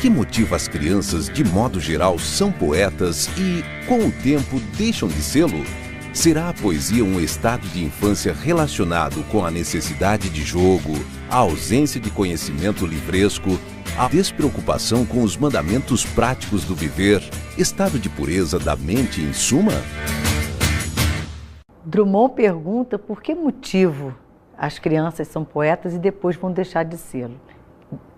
que motiva as crianças, de modo geral, são poetas e, com o tempo, deixam de sê-lo? Será a poesia um estado de infância relacionado com a necessidade de jogo, a ausência de conhecimento livresco, a despreocupação com os mandamentos práticos do viver, estado de pureza da mente em suma? Drummond pergunta por que motivo as crianças são poetas e depois vão deixar de sê-lo.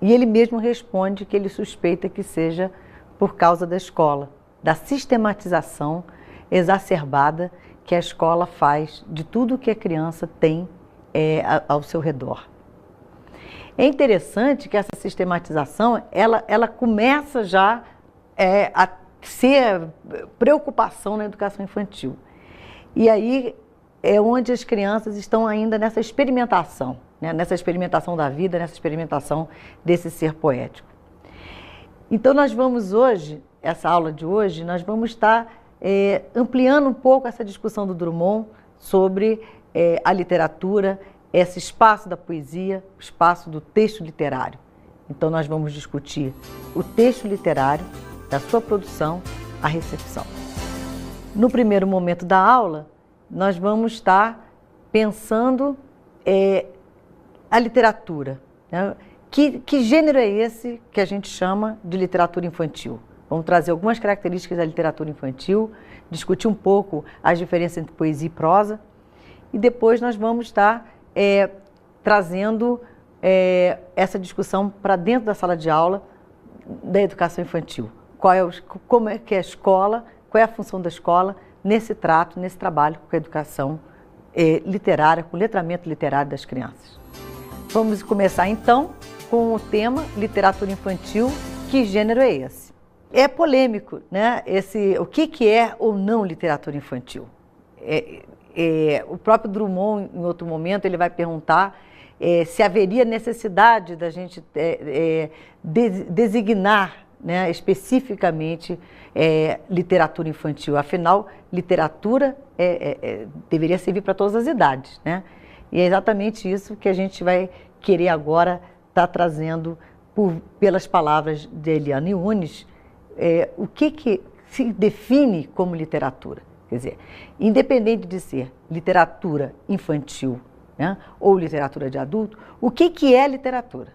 E ele mesmo responde que ele suspeita que seja por causa da escola, da sistematização exacerbada que a escola faz de tudo que a criança tem ao seu redor. É interessante que essa sistematização, ela começa já a ser preocupação na educação infantil. E aí é onde as crianças estão ainda nessa experimentação, né? Nessa experimentação da vida, nessa experimentação desse ser poético. Então nós vamos hoje, essa aula de hoje, nós vamos estar ampliando um pouco essa discussão do Drummond sobre a literatura, esse espaço da poesia, o espaço do texto literário. Então nós vamos discutir o texto literário, da sua produção à recepção. No primeiro momento da aula, nós vamos estar pensando a literatura, né? Que gênero é esse que a gente chama de literatura infantil? Vamos trazer algumas características da literatura infantil, discutir um pouco as diferenças entre poesia e prosa, e depois nós vamos estar trazendo essa discussão para dentro da sala de aula da educação infantil. Como é que é a escola, qual é a função da escola nesse trato, nesse trabalho com a educação literária, com o letramento literário das crianças. Vamos começar então com o tema literatura infantil, que gênero é esse? É polêmico, né? O que é ou não literatura infantil? O próprio Drummond, em outro momento, ele vai perguntar se haveria necessidade da gente designar, né, especificamente literatura infantil. Afinal, literatura deveria servir para todas as idades, né? E é exatamente isso que a gente vai querer agora estar trazendo pelas palavras de Eliane Yunes, o que se define como literatura. Quer dizer, independente de ser literatura infantil, né, ou literatura de adulto, o que é literatura?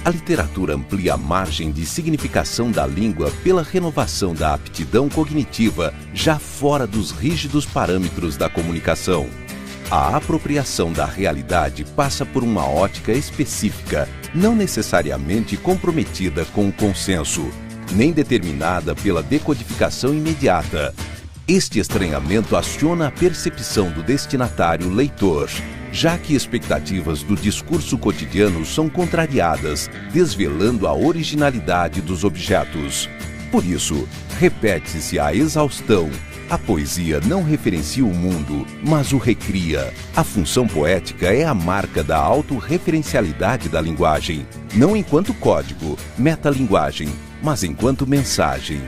A literatura amplia a margem de significação da língua pela renovação da aptidão cognitiva, já fora dos rígidos parâmetros da comunicação. A apropriação da realidade passa por uma ótica específica, não necessariamente comprometida com o consenso, nem determinada pela decodificação imediata. Este estranhamento aciona a percepção do destinatário leitor, já que expectativas do discurso cotidiano são contrariadas, desvelando a originalidade dos objetos. Por isso, repete-se a exaustão. A poesia não referencia o mundo, mas o recria. A função poética é a marca da autorreferencialidade da linguagem, não enquanto código, metalinguagem, mas enquanto mensagem.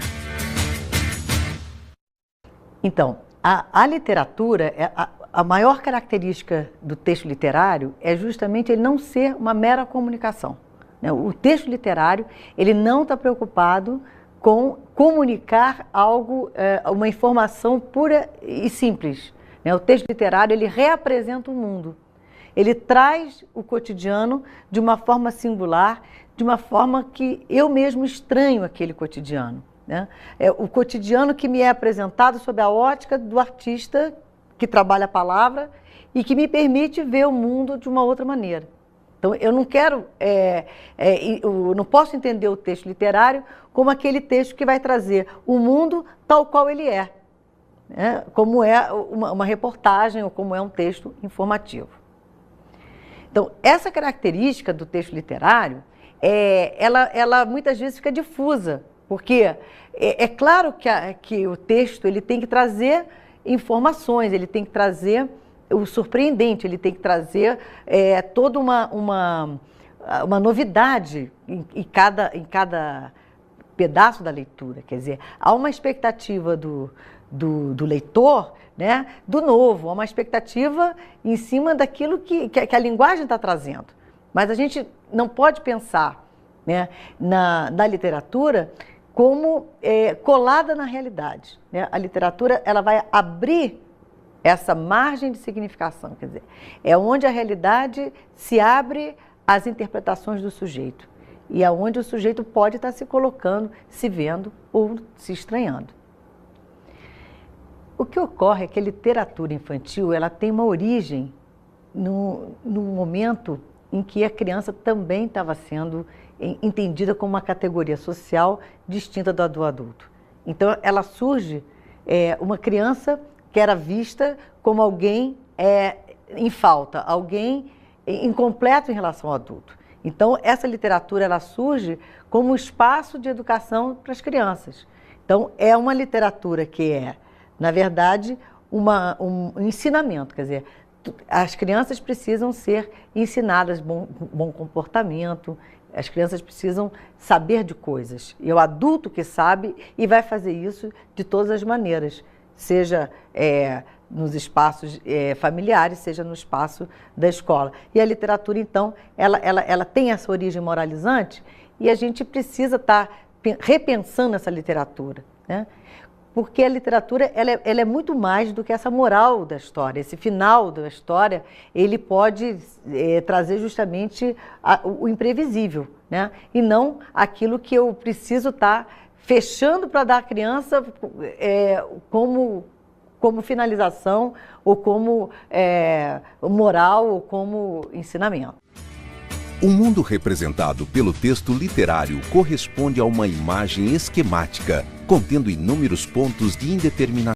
Então, a literatura, a maior característica do texto literário é justamente ele não ser uma mera comunicação, né? O texto literário, ele não está preocupado com comunicar algo, uma informação pura e simples, né? O texto literário, ele reapresenta o mundo. Ele traz o cotidiano de uma forma singular, de uma forma que eu mesmo estranho aquele cotidiano, né? É o cotidiano que me é apresentado sob a ótica do artista que trabalha a palavra e que me permite ver o mundo de uma outra maneira. Então, eu não quero, eu não posso entender o texto literário como aquele texto que vai trazer o mundo tal qual ele é, né? Como é uma reportagem ou como é um texto informativo. Então, essa característica do texto literário, ela muitas vezes fica difusa, porque é claro que o texto ele tem que trazer informações, ele tem que trazer o surpreendente, ele tem que trazer toda uma novidade em cada pedaço da leitura. Quer dizer, há uma expectativa do leitor, né, do novo, há uma expectativa em cima daquilo que a linguagem está trazendo. Mas a gente não pode pensar né, na literatura como colada na realidade, né? A literatura ela vai abrir essa margem de significação, quer dizer, é onde a realidade se abre às interpretações do sujeito e é onde o sujeito pode estar se colocando, se vendo ou se estranhando. O que ocorre é que a literatura infantil ela tem uma origem num momento em que a criança também estava sendo entendida como uma categoria social distinta da do adulto. Então, ela surge, uma criança que era vista como alguém em falta, alguém incompleto em relação ao adulto. Então, essa literatura ela surge como um espaço de educação para as crianças. Então, é uma literatura que na verdade, um ensinamento, quer dizer, as crianças precisam ser ensinadas bom comportamento, as crianças precisam saber de coisas. E é o adulto que sabe e vai fazer isso de todas as maneiras, seja nos espaços familiares, seja no espaço da escola. E a literatura, então, ela tem essa origem moralizante e a gente precisa estar repensando essa literatura, né? Porque a literatura ela é muito mais do que essa moral da história. Esse final da história, ele pode trazer justamente o imprevisível, né? E não aquilo que eu preciso estar fechando para dar à criança como finalização, ou como moral, ou como ensinamento. O mundo representado pelo texto literário corresponde a uma imagem esquemática, contendo inúmeros pontos de indeterminação.